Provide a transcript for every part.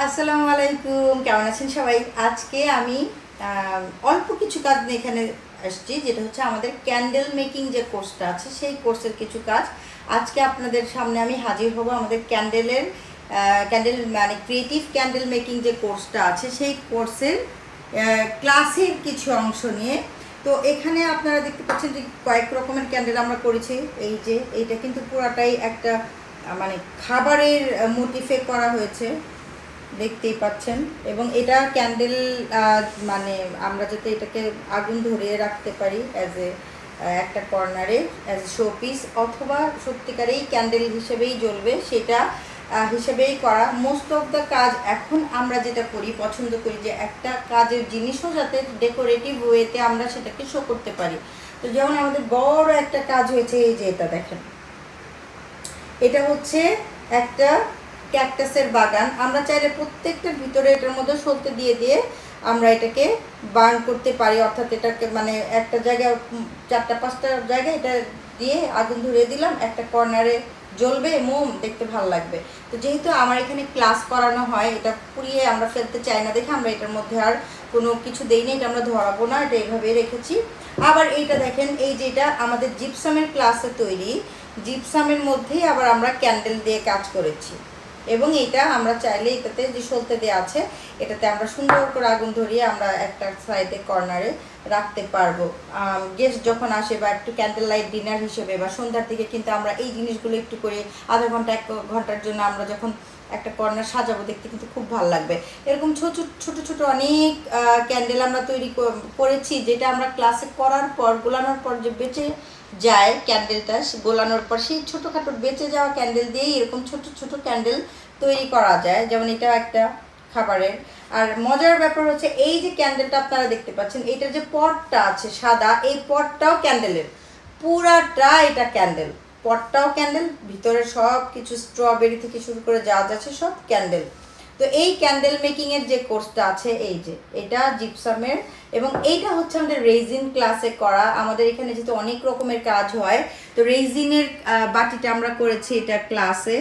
আসসালামু আলাইকুম, কেমন আছেন সবাই? আজকে আমি অল্প কিছু কাজ নিয়ে এখানে আসছি, যেটা হচ্ছে আমাদের ক্যান্ডেল মেকিং যে কোর্সটা আছে সেই কোর্সের কিছু কাজ আজকে আপনাদের সামনে আমি হাজির হব। আমাদের ক্যান্ডেল মানে ক্রিয়েটিভ ক্যান্ডেল মেকিং যে কোর্সটা আছে সেই কোর্সের ক্লাসের কিছু অংশ নিয়ে। তো এখানে আপনারা দেখতে পাচ্ছেন যে কয়েক রকমের ক্যান্ডেল আমরা করেছি। এই যে এইটা কিন্তু পুরাটাই একটা মানে খাবারের মোটিফে করা হয়েছে, দেখতেই পাচ্ছেন। এবং এটা ক্যান্ডেল মানে আমরা যাতে এটাকে আগুন ধরিয়ে রাখতে পারি অ্যাজ এ একটা কর্নারে অ্যাজ এ শো পিস, অথবা সত্যিকারেই ক্যান্ডেল হিসেবেই জ্বলবে সেটা হিসেবেই করা। মোস্ট অফ দ্য কাজ এখন আমরা যেটা করি, পছন্দ করি যে একটা কাজের জিনিসও যাতে ডেকোরেটিভ ওয়েতে আমরা সেটাকে শো করতে পারি। তো যেমন আমাদের বড় একটা কাজ হয়েছে, এই যে এটা দেখেন, এটা হচ্ছে একটা ক্যাকটাসের বাগান। আমরা চাইলে প্রত্যেকটার ভিতরে এটার মধ্যে সলতে দিয়ে দিয়ে আমরা এটাকে বার্ন করতে পারি, অর্থাৎ এটাকে মানে একটা জায়গায় 4-5টা জায়গায় এটা দিয়ে আগুন ধরিয়ে দিলাম, একটা কর্নারে জ্বলবে, মোম, দেখতে ভালো লাগবে। তো যেহেতু আমার এখানে ক্লাস করানো হয়, এটা পুড়িয়ে আমরা ফেলতে চাই না দেখে আমরা এটার মধ্যে আর কোনো কিছু দেই না, এটা আমরা ধরাবো না, এটা এইভাবেই রেখেছি। আবার এইটা দেখেন, এই যেটা আমাদের জিপসামের ক্লাসে তৈরি, জিপসামের মধ্যেই আবার আমরা ক্যান্ডেল দিয়ে কাজ করেছি। এবং এটা আমরা চাইলে এটাতে যে সলতে দেওয়া আছে এটাতে আমরা সুন্দর করে আগুন ধরিয়ে আমরা একটা সাইডে কর্নারে রাখতে পারবো। গেস্ট যখন আসে বা একটু ক্যান্ডেল লাইট ডিনার হিসেবে বা সন্ধ্যার দিকে কিন্তু আমরা এই জিনিসগুলো একটু করে আধা ঘন্টা 1 ঘন্টার জন্য আমরা যখন একটা কর্নার সাজাবো, দেখতে কিন্তু খুব ভালো লাগবে। এরকম ছোট ছোট ছোট অনেক ক্যান্ডেল আমরা তৈরি করেছি, যেটা আমরা ক্লাসে করার পর গোলানোর পর যে বেঁচে যায় ক্যান্ডেলটা, গোলানোর পর সেই ছোটোখাটো বেঁচে যাওয়া ক্যান্ডেল দিয়েই এরকম ছোট ছোট ক্যান্ডেল তৈরি করা যায়। যেমন এটা একটা খাবারের। আর মজার ব্যাপার হচ্ছে এই যে ক্যান্ডেলটা আপনারা দেখতে পাচ্ছেন, এইটার যে পটটা আছে সাদা, এই পটটাও ক্যান্ডেলের, পুরাটা এটা ক্যান্ডেল। পটটাও ক্যান্ডেল, ভিতরে সব কিছু স্ট্রবেরি থেকে শুরু করে যা আছে সব ক্যান্ডেল। তো এই ক্যান্ডেল মেকিংয়ের যে কোর্সটা আছে, এই যে এটা জিপসামের, এবং এইটা হচ্ছে আমাদের রেজিন ক্লাসে করা। আমাদের এখানে যেহেতু অনেক রকমের কাজ হয়, তো রেজিনের বাটিটা আমরা করেছি এটা ক্লাসে,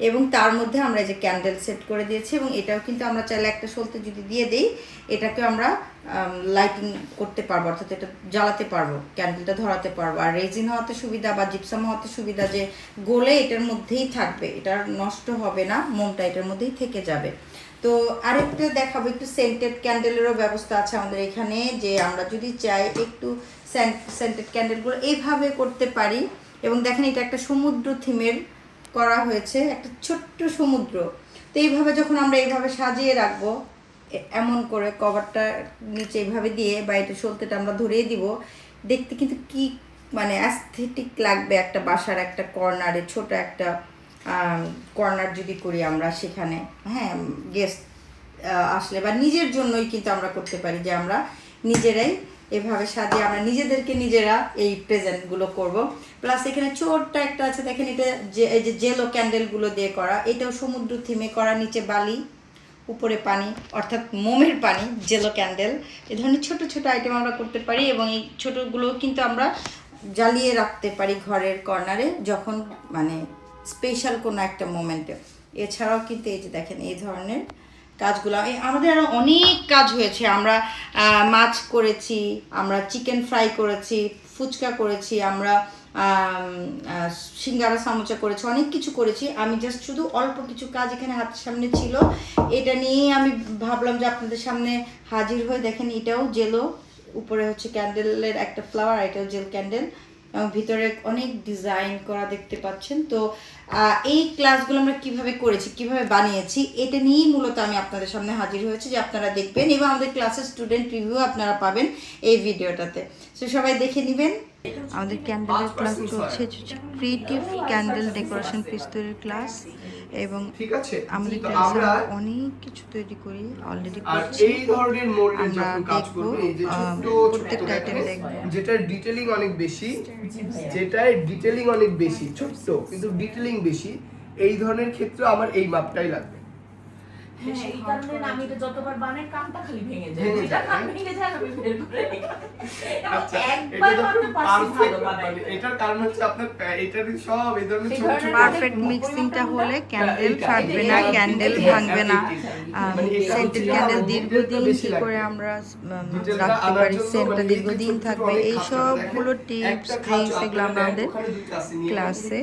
এবং তার মধ্যে আমরা এই যে ক্যান্ডেল সেট করে দিয়েছি। এবং এটাও কিন্তু আমরা চাইলে একটা সলতে যদি দিয়ে দিই, এটাকে আমরা লাইটিং করতে পারবো, অর্থাৎ এটা জ্বালাতে পারবো, ক্যান্ডেলটা ধরাতে পারবো। আর রেজিন হওয়াতে সুবিধা বা জিপসাম হওয়াতে সুবিধা যে গলে এটার মধ্যেই থাকবে, এটা নষ্ট হবে না, মোমটা এটার মধ্যেই থেকে যাবে। তো আরেকটা দেখাবো, একটু সেন্টেড ক্যান্ডেলেরও ব্যবস্থা আছে আমাদের এখানে, যে আমরা যদি চাই একটু সেন্টেড ক্যান্ডেলগুলো এইভাবে করতে পারি। এবং দেখেন এটা একটা সমুদ্র থিমের করা হয়েছে, একটা ছোট্ট সমুদ্র। তো এইভাবে যখন আমরা এইভাবে সাজিয়ে রাখবো, এমন করে কভারটা নিচে এইভাবে দিয়ে বা এটা সলতেটা আমরা ধরিয়ে দিব, দেখতে কিন্তু কি মানে অ্যাস্থেটিক লাগবে একটা বাসার একটা কর্নারে, ছোট একটা কর্নার যদি করি আমরা সেখানে। হ্যাঁ, গেস্ট আসলে বা নিজের জন্যই কিন্তু আমরা করতে পারি, যে আমরা নিজেরাই এভাবে সাজিয়ে আমরা নিজেদেরকে নিজেরা এই প্রেজেন্টগুলো করব। প্লাস এখানে ছোট্ট একটা আছে, দেখেন এটা যে এই যে জেলো ক্যান্ডেলগুলো দিয়ে করা, এটাও সমুদ্র থিমে করা, নিচে বালি উপরে পানি, অর্থাৎ মোমের পানি, জেলো ক্যান্ডেল। এ ধরনের ছোট ছোট আইটেম আমরা করতে পারি, এবং এই ছোটোগুলো কিন্তু আমরা জ্বালিয়ে রাখতে পারি ঘরের কর্নারে যখন মানে স্পেশাল কোনো একটা মোমেন্টে। এছাড়াও কিন্তু এই যে দেখেন এই ধরনের কাজগুলো আমাদের আরও অনেক কাজ হয়েছে। আমরা মাছ করেছি, আমরা চিকেন ফ্রাই করেছি, ফুচকা করেছি, আমরা সিঙ্গারা সামোচা করেছি, অনেক কিছু করেছি। আমি জাস্ট শুধু অল্প কিছু কাজ এখানে হাতের সামনে ছিল, এটা নিয়েই আমি ভাবলাম যে আপনাদের সামনে হাজির হয়ে। দেখেন এটাও জেলো, উপরে হচ্ছে ক্যান্ডেলের একটা ফ্লাওয়ার, এটাও জেল ক্যান্ডেল, এবং ভিতরে অনেক ডিজাইন করা দেখতে পাচ্ছেন। তো এই ক্লাসগুলো আমরা কিভাবে করেছি, কিভাবে বানিয়েছি, এটা নিয়েই মূলত আমি আপনাদের সামনে হাজির হয়েছি, যে আপনারা দেখবেন এবং আমাদের ক্লাসের স্টুডেন্ট রিভিউ আপনারা পাবেন এই ভিডিওটাতে। তো সবাই দেখে নেবেন। আমাদের ক্যান্ডেলের ক্লাস চলছে, ক্রিয়েটিভ ক্যান্ডেল ডেকোরেশন পিস তৈরির ক্লাস, এবং আমাদের ক্লাসে অনেক কিছু তৈরি করি, অলরেডি করছি। এই ধরনের মোল্ডে আমরা যখন কাজ দেখবো করবে, এই যে ছোট প্রত্যেকটা আইটেম দেখবো, যেটার ডিটেইলিং অনেক বেশি, ছোট্ট কিন্তু ডিটেইলিং বেশি, এই ধরনের ক্ষেত্রে আমার এই মাপটাই লাগবে। হ্যাঁ, এই কারণে না আমি এটা যতবার বানাই কানটা খালি ভেঙে যায়। ভেঙে দুইটা যায়, কান হ্যাঁ? ভেঙে যায় আমি বের করে রেখে দিই। এবং আচ্ছা, একবার এটা তো বানাতে পারছি perfect ভালো বানাই। মানে এটার কারণ হচ্ছে আপনার এটারই সব এই ধরনের এই ছোট ধরনের ছোট পারফেক্ট মিক্সিংটা হলে ক্যান্ডেল এইটা, ফাটবে না, এইটা, ক্যান্ডেল এইটা, ভাঙবে না। মানে এটা সেন্টেড হচ্ছে ক্যান্ডেল আরো দীর্ঘদিন বেশি কি লাগবে। করে আমরা ডিটেলটা রাখতে আনার পারি, জন্য সেন্টটা মানে এই যে দীর্ঘদিন ছোট ছোট থাকবে, অনেক এই খাঁচা, সবগুলো দেখেন? টিপস একটা ট্রিক্স খাঁচা এগুলো আমরা আপনারা আমাদের ওখানে দুইটা আছে নিয়ে ক্লাসে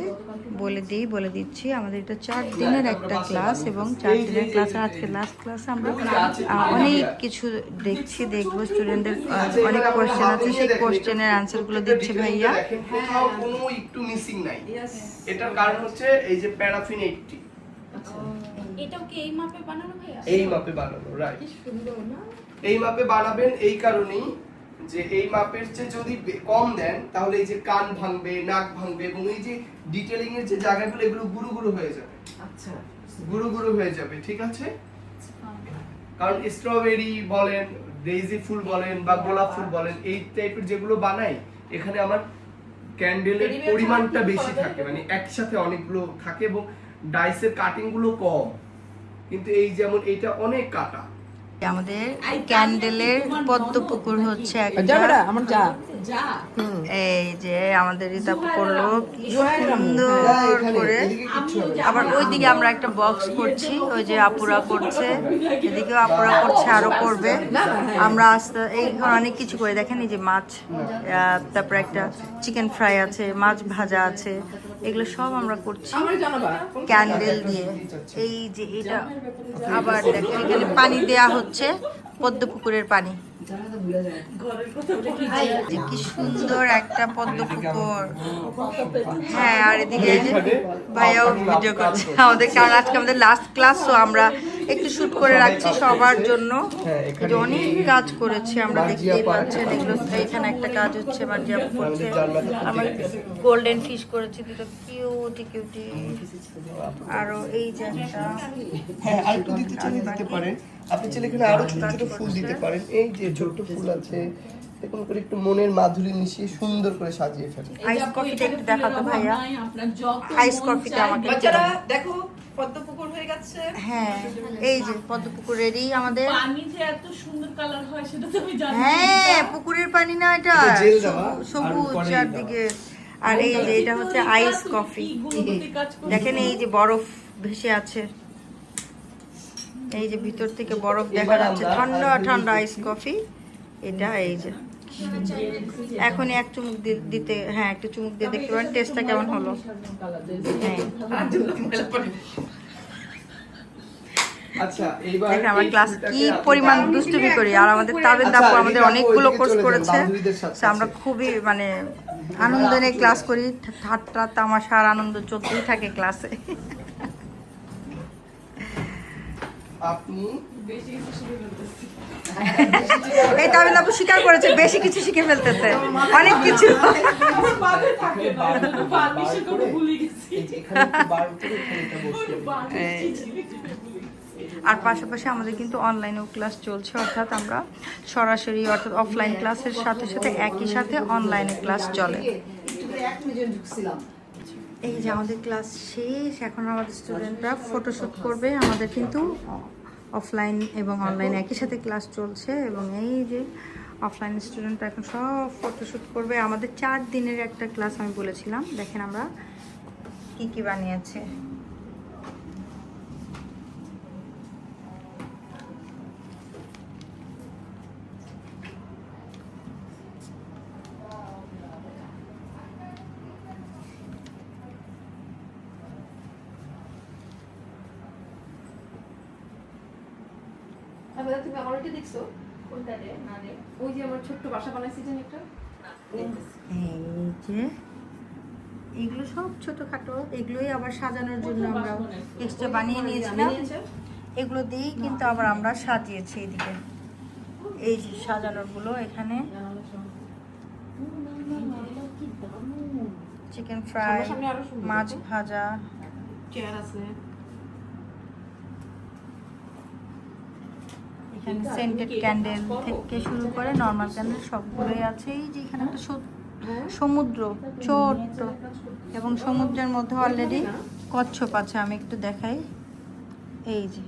বলে দিচ্ছি। আমাদের এটা 4 না, দিনের এটা একটা আমরা বাসায় ক্লাস বানিয়ে এবং ফেলছি। 4 এই যে, দিনের এই যে, ক্লাসে এই যে, আজকে এই যে। লাস্ট ক্লাসে আমরা ওই যে আছে, অনেক idea। কিছু দেখবো, স্টুডেন্টদের আচ্ছা, অনেক এবার আমরা কোয়েশ্চেন হাতে আছে, নিয়ে সেই দেখেন, কোয়েশ্চেনের এটা অ্যান্সারগুলো প্রত্যেকটা দিচ্ছে ডিটেইলটা ভাইয়া। দেখেন, কোথাও কোনো একটু মিসিং নাই। এটার কারণ হচ্ছে এই যে প্যারাফিন 80 এটাও কি এই মাপে বানানো ভাইয়া? এই মাপে বানানো, রাইট। কি সুন্দর না? এই মাপে বানাবেন এই কারণেই যে এই মাপের চেয়ে যদি কম দেন তাহলে এই যে কান ভাঙবে, নাক ভাঙবে এবং এই যে ডিটেইলিং এর যে জায়গাগুলো এগুলো গুরু গুরু হয়ে যাবে, আচ্ছা। গুরু গুরু হয়ে যাবে, ঠিক আছে? কারণ স্ট্রবেরি বলেন, ডেইজি ফুল বলেন বা গোলাপ ফুল বলেন, এই টাইপের যেগুলো বানাই এখানে আমার ক্যান্ডেলের Ready-made পরিমাণটা ছাড়া কি বেশি করা যায়? থাকে, মানে একসাথে অনেকগুলো থাকে এবং ডাইসের কাটিং গুলো কম, কিন্তু এই যেমন এইটা অনেক কাটা। আমাদের ক্যান্ডেলের পদ্ম পুকুর হচ্ছে একটা, আমার যা যা এই যে আমাদের রিতা করলো কি জোয়ার রামু। সুন্দর এখানে, করে। এদিকে কিচ্ছু হবে না। আবার ওইদিকে আমরা একটা বক্স করছি, ওই যে আপুরা করছে, এদিকেও আপুরা করছে, আরো করবে। আমরা আস্তে এই অনেক কিছু করে দেখেন, এই যে মাছ, তারপরে একটা চিকেন ফ্রাই আছে, মাছ ভাজা আছে, এগুলো সব আমরা করছি আমার জানাবা ক্যান্ডেল দিয়ে। এই যে এটা আবার দেখেন এখানে পানি দেয়া হচ্ছে, পদ্ম পুকুরের পানি। ঘরের কথা বলে কি যে কি সুন্দর একটা পদ্ম পুকুর। হ্যাঁ, আর এদিকে এই যে ভাইয়াও ভিডিও করছে আমাদের, কারণ আজকে আমাদের লাস্ট ক্লাস, তো আমরা একটু শুট করে রাখছি সবার জন্য। এই যে অনেক কাজ করেছি আমরা, দেখতেই পাচ্ছেন এগুলো। এখানে একটা কাজ হচ্ছে, মার্জিয়া করছে, আমরা গোল্ডেন ফিশ করেছি, দুটো কিউটি কিউটি। আরো এই যে একটা, হ্যাঁ, আরেকটু দিতে চাইলে দিতে পারেন। আপনি চাইলে এখানে আরো ছোট ছোট ফুল দিতে পারেন। এই যে ছোট ফুল আছে, এরকম করে একটু মনের মাধুরী মিশিয়ে সুন্দর করে সাজিয়ে ফেলেন। আইস কফিটা একটু দেখাতো ভাইয়া, আপনার যত আইস কফিটা আমাকে একটু বাচ্চারা দাও। দেখো পদ্ম পুকুর হয়ে গেছে। হ্যাঁ, এই যে পদ্ম পুকুর রেডি আমাদের। পানি যে এত সুন্দর কালার হয় সেটা তো আমি জানি না। হ্যাঁ, পুকুরের পানি না এটা, এটা জেল দেওয়া, সবুজ আর পরে চারদিকে। আর এই যে এটা হচ্ছে আইস কফি, দেখেন এই যে বরফ ভেসে আছে, এই যে ভিতর থেকে বরফ দেখা যাচ্ছে, ঠান্ডা ঠান্ডা আইস কফি এটা। এই যে এখনই এক চুমুক দিতে, হ্যাঁ একটু চুমুক দিয়ে দেখতে পারেন টেস্টটা কেমন হলো। হ্যাঁ, আচ্ছা, এইবার দেখেন আমার এই ক্লাস ফুলটাকে কি আপনি পরিমাণ বানিয়ে দুষ্টুমি নিয়ে করি, আর আমাদের তাবেদ আচ্ছা, আপু আমাদের এদিকে অনেকগুলো ওইদিকে কোর্স চলে যান, করেছে। বান্ধবীদের সাথে So, আমরা খুবই মানে আনন্দ নিয়ে ক্লাস করি, ঠাট্টা তামাশা আর আনন্দ চলতেই থাকে ক্লাসে। আপনি এই তাবেদ আপু স্বীকার করেছে বেশি কিছু শিখে ফেলতেছে, অনেক কিছু। আমার মাথায় থাকে না, বার্নিশে করে ভুলে গেছি। এই যে এখানে একটু বার করে এখানে এটা বসিয়ে দিন। বার্নিশ আর পাশাপাশি আমাদের কিন্তু অনলাইনেও ক্লাস চলছে, অর্থাৎ আমরা সরাসরি অর্থাৎ অফলাইন ক্লাসের সাথে সাথে একই সাথে অনলাইনে ক্লাস চলে। এই যে আমাদের ক্লাস শেষ, এখন আমাদের স্টুডেন্টরা ফটোশ্যুট করবে। আমাদের কিন্তু অফলাইন এবং অনলাইন একই সাথে ক্লাস চলছে, এবং এই যে অফলাইন স্টুডেন্টরা এখন সব ফটোশ্যুট করবে। আমাদের 4 দিনের একটা ক্লাস আমি বলেছিলাম, দেখেন আমরা কি কি বানিয়েছে। তুমি আমার ওইটা দেখছো? কোনটা রে না রে ওই যে আমার ছোট্ট বাসা বানাইছি জানি একটা। এই যে এগুলো সব ছোটখাটো, এগুলোই আবার সাজানোর জন্য আমরা এক্সট্রা বানিয়ে নিয়েছিলাম। এগুলো দিয়েই কিন্তু আবার আমরা সাজিয়েছি। এদিকে এই যে সাজানোর গুলো, এখানে চিকেন ফ্রাই, সামনে আরো সুন্দর। মাছ ভাজা, চেয়ার আছে। এখানে সেন্টেড ক্যান্ডেল থেকে শুরু করে নর্মাল ক্যান্ডেল সবগুলোই আছে। এই যে এখানে একটা সমুদ্র ছোট্ট, এবং সমুদ্রের মধ্যে অলরেডি কচ্ছপ আছে, আমি একটু দেখাই। এই যে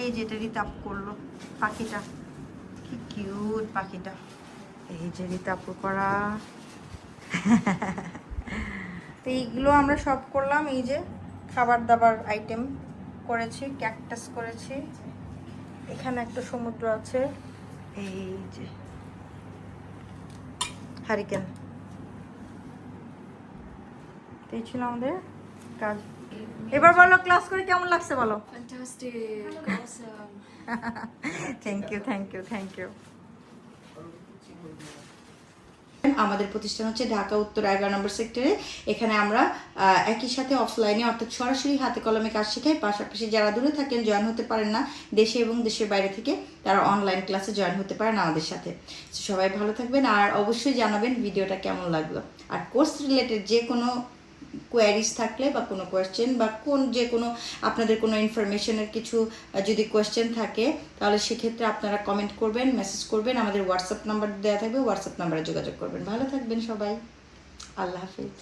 এই যেটা রিতাপ করলো পাখিটা, কি কিউট পাখিটা। এই যে রিতাপুর করা। তো এইগুলো আমরা সব করলাম। এই যে খাবার দাবার আইটেম করেছি, ক্যাকটাস করেছি, এখানে একটা সমুদ্র আছে, এই যে হারিকেন। তো এই ছিল আমাদের কাজ। এবার বলো ক্লাস করে কেমন লাগছে বলো। Fantastic. Awesome. Thank you thank you thank you. আমাদের প্রতিষ্ঠান হচ্ছে ঢাকা উত্তর 11 নম্বর সেক্টরে। এখানে আমরা একই সাথে অফলাইনে অর্থাৎ সরাসরি হাতে কলমে কাজ শেখাই, পাশাপাশি যারা দূরে থাকেন জয়েন হতে পারেন না দেশে এবং দেশের বাইরে থেকে, তারা অনলাইন ক্লাসে জয়েন হতে পারেন আমাদের সাথে। সবাই ভালো থাকবেন আর অবশ্যই জানাবেন ভিডিওটা কেমন লাগলো। আর কোর্স রিলেটেড যে কোনো কোয়ারিজ থাকলে বা কোনো কোয়েশ্চেন বা যে কোনো আপনাদের কোনো ইনফরমেশনের কিছু যদি কোয়েশ্চেন থাকে, তাহলে সেক্ষেত্রে আপনারা কমেন্ট করবেন, মেসেজ করবেন, আমাদের হোয়াটসঅ্যাপ নাম্বার দেওয়া থাকবে, হোয়াটসঅ্যাপ নাম্বারে যোগাযোগ করবেন। ভালো থাকবেন সবাই, আল্লাহ হাফিজ।